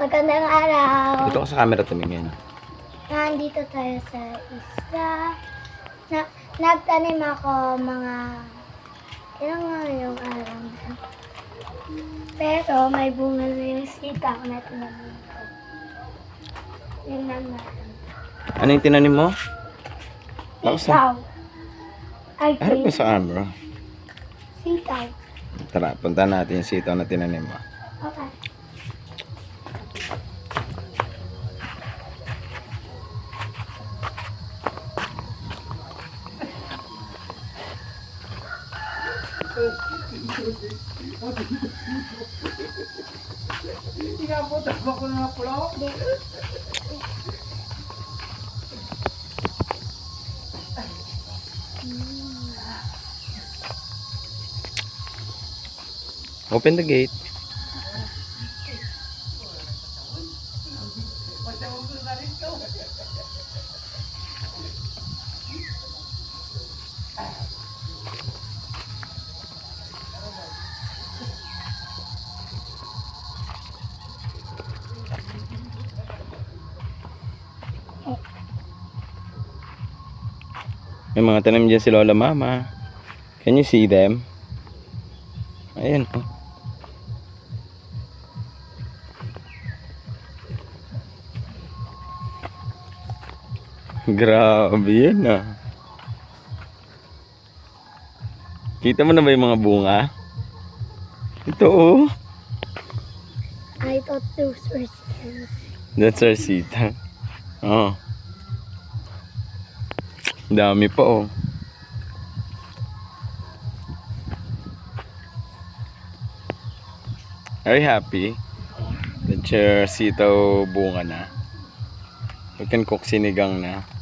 Magandang araw. Dito ka sa camera tumingin. Nandito tayo sa isla. Nagtanim ako mga ilang nga yung araw na. Pero may bunga na yung sitaw na tinanim ko. Tingnan natin. Ano yung tinanim mo? Sitaw. Ay, Harap ka sa camera. sitaw. Tara, punta natin yung sitaw na tinanim mo. Okay. Open the gate. May mga tanim dyan si Lola Mama. Can you see them? Ayan po. Grabe yan ah. Kita mo na ba yung mga bunga? Ito oh. I thought those were stems. That's our sita. Oh. Dami pa oh. Are you happy that your sitaw bunga na? We can cook sinigang na.